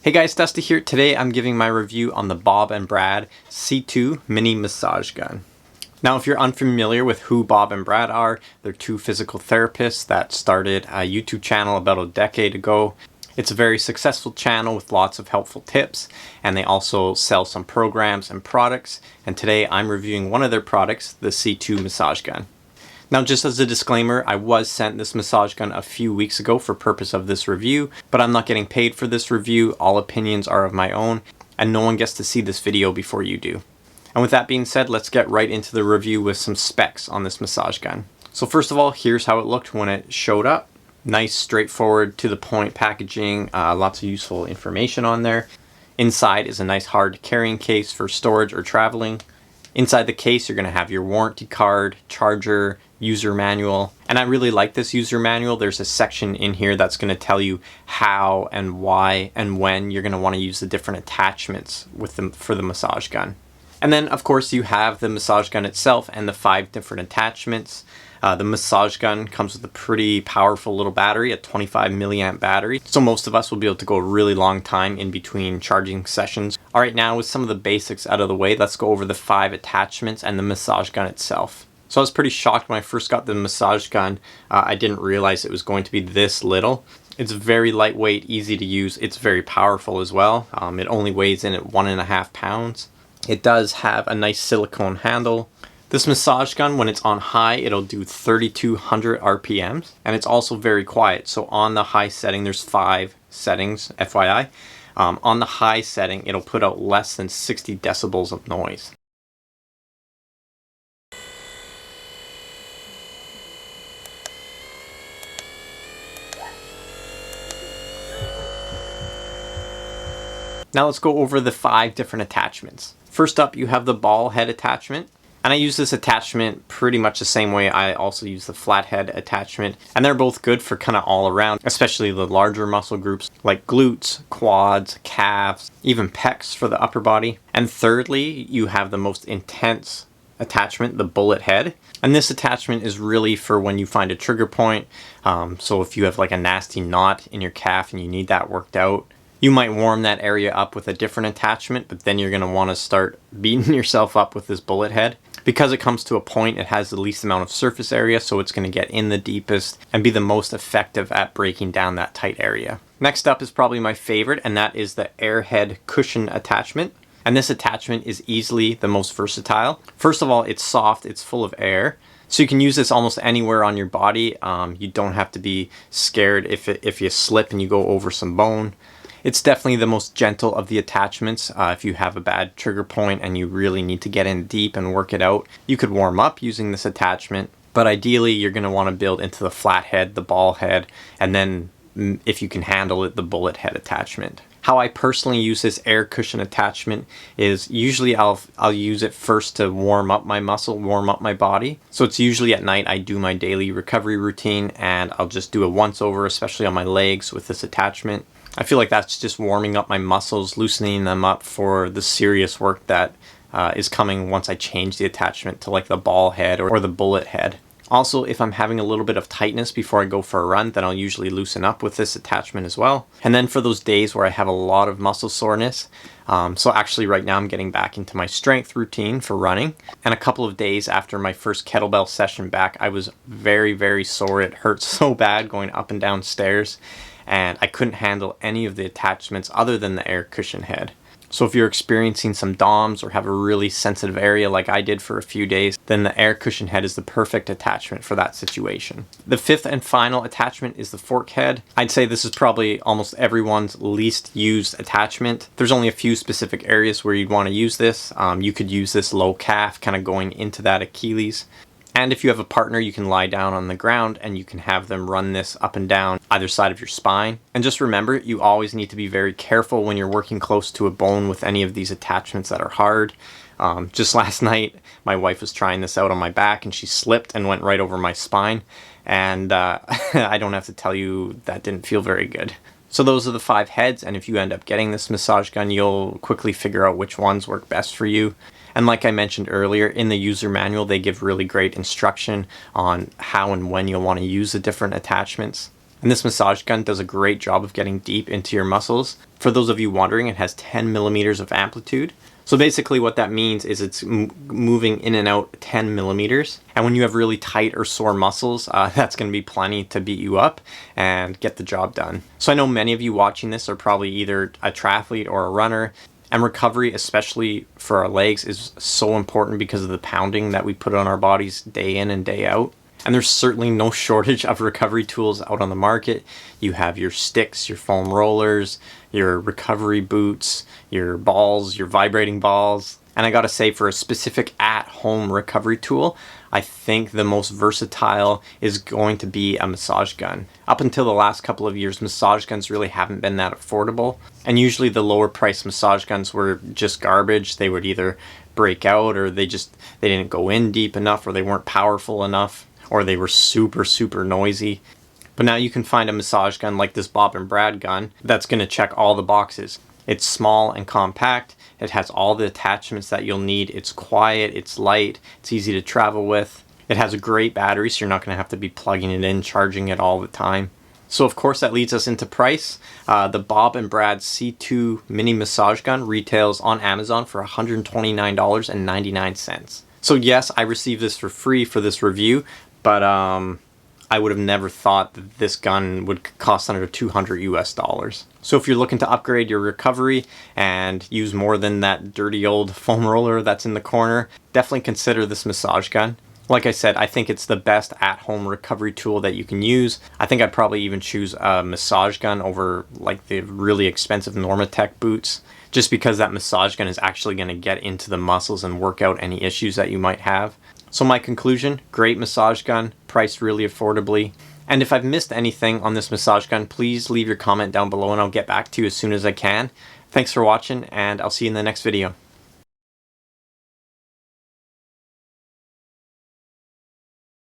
Hey guys, Dusty here. Today I'm giving my review on the Bob & Brad C2 Mini Massage Gun. Now if you're unfamiliar with who Bob and Brad are, they're two physical therapists that started a YouTube channel about a decade ago. It's a very successful channel with lots of helpful tips, and they also sell some programs and products, and today I'm reviewing one of their products, the C2 Massage Gun. Now just as a disclaimer, I was sent this massage gun a few weeks ago for purpose of this review, but I'm not getting paid for this review. All opinions are of my own, and no one gets to see this video before you do. And with that being said, let's get right into the review with some specs on this massage gun. So first of all, here's how it looked when it showed up. Nice, straightforward, to the point packaging, lots of useful information on there. Inside is a nice hard carrying case for storage or traveling. Inside the case, you're going to have your warranty card, charger, user manual. And I really like this user manual. There's a section in here that's going to tell you how and why and when you're going to want to use the different attachments with them for the massage gun. And then of course you have the massage gun itself and the 5 different attachments. The massage gun comes with a pretty powerful little battery, a 25 milliamp battery. So most of us will be able to go a really long time in between charging sessions. All right, now with some of the basics out of the way, let's go over the 5 attachments and the massage gun itself. So I was pretty shocked when I first got the massage gun. I didn't realize it was going to be this little. It's very lightweight, easy to use. It's very powerful as well. It only weighs in at 1.5 pounds. It does have a nice silicone handle. This massage gun, when it's on high, it'll do 3,200 RPMs, and it's also very quiet. So on the high setting, there's 5 settings, FYI. On the high setting, it'll put out less than 60 decibels of noise. Now let's go over the 5 different attachments. First up, you have the ball head attachment. And I use this attachment pretty much the same way I also use the flathead attachment. And they're both good for kind of all around, especially the larger muscle groups like glutes, quads, calves, even pecs for the upper body. And thirdly, you have the most intense attachment, the bullet head. And this attachment is really for when you find a trigger point. So if you have like a nasty knot in your calf and you need that worked out, you might warm that area up with a different attachment, but then you're going to want to start beating yourself up with this bullet head. Because it comes to a point, it has the least amount of surface area, so it's going to get in the deepest and be the most effective at breaking down that tight area. Next up is probably my favorite, and that is the airhead cushion attachment. And this attachment is easily the most versatile. First of all, it's soft, it's full of air. So you can use this almost anywhere on your body. You don't have to be scared if you slip and you go over some bone. It's definitely the most gentle of the attachments. If you have a bad trigger point and you really need to get in deep and work it out, you could warm up using this attachment. But ideally, you're going to want to build into the flat head, the ball head, and then if you can handle it, the bullet head attachment. How I personally use this air cushion attachment is usually I'll use it first to warm up my muscle, warm up my body. So it's usually at night I do my daily recovery routine, and I'll just do a once over, especially on my legs with this attachment. I feel like that's just warming up my muscles, loosening them up for the serious work that is coming once I change the attachment to like the ball head or the bullet head. Also, if I'm having a little bit of tightness before I go for a run, then I'll usually loosen up with this attachment as well. And then for those days where I have a lot of muscle soreness, so actually right now I'm getting back into my strength routine for running. And a couple of days after my first kettlebell session back, I was very, very sore. It hurt so bad going up and down stairs, and I couldn't handle any of the attachments other than the air cushion head. So if you're experiencing some DOMS or have a really sensitive area like I did for a few days, then the air cushion head is the perfect attachment for that situation. The 5th and final attachment is the fork head. I'd say this is probably almost everyone's least used attachment. There's only a few specific areas where you'd want to use this. You could use this low calf, kind of going into that Achilles. And if you have a partner, you can lie down on the ground and you can have them run this up and down either side of your spine. And just remember, you always need to be very careful when you're working close to a bone with any of these attachments that are hard. Just last night, my wife was trying this out on my back and she slipped and went right over my spine. And I don't have to tell you, that didn't feel very good. So those are the 5 heads, and if you end up getting this massage gun, you'll quickly figure out which ones work best for you. And like I mentioned earlier, in the user manual, they give really great instruction on how and when you'll want to use the different attachments. And this massage gun does a great job of getting deep into your muscles. For those of you wondering, it has 10 millimeters of amplitude. So basically what that means is it's moving in and out 10 millimeters. And when you have really tight or sore muscles, that's going to be plenty to beat you up and get the job done. So I know many of you watching this are probably either a triathlete or a runner. And recovery, especially for our legs, is so important because of the pounding that we put on our bodies day in and day out. And there's certainly no shortage of recovery tools out on the market. You have your sticks, your foam rollers, your recovery boots, your balls, your vibrating balls. And I gotta say, for a specific at-home recovery tool, I think the most versatile is going to be a massage gun. Up until the last couple of years, massage guns really haven't been that affordable. And usually the lower priced massage guns were just garbage. They would either break out, or they didn't go in deep enough, or they weren't powerful enough, or they were super noisy. But now you can find a massage gun like this Bob and Brad gun that's going to check all the boxes. It's small and compact. It has all the attachments that you'll need. It's quiet, it's light, it's easy to travel with. It has a great battery, so you're not going to have to be plugging it in, charging it all the time. So of course that leads us into price. The Bob and Brad C2 mini massage gun retails on Amazon for $129.99. So yes, I received this for free for this review, but I would have never thought that this gun would cost under $200 US. So if you're looking to upgrade your recovery and use more than that dirty old foam roller that's in the corner, definitely consider this massage gun. Like I said, I think it's the best at-home recovery tool that you can use. I think I'd probably even choose a massage gun over like the really expensive Normatec boots, just because that massage gun is actually going to get into the muscles and work out any issues that you might have. So my conclusion, great massage gun, priced really affordably. And if I've missed anything on this massage gun, please leave your comment down below and I'll get back to you as soon as I can. Thanks for watching, and I'll see you in the next video.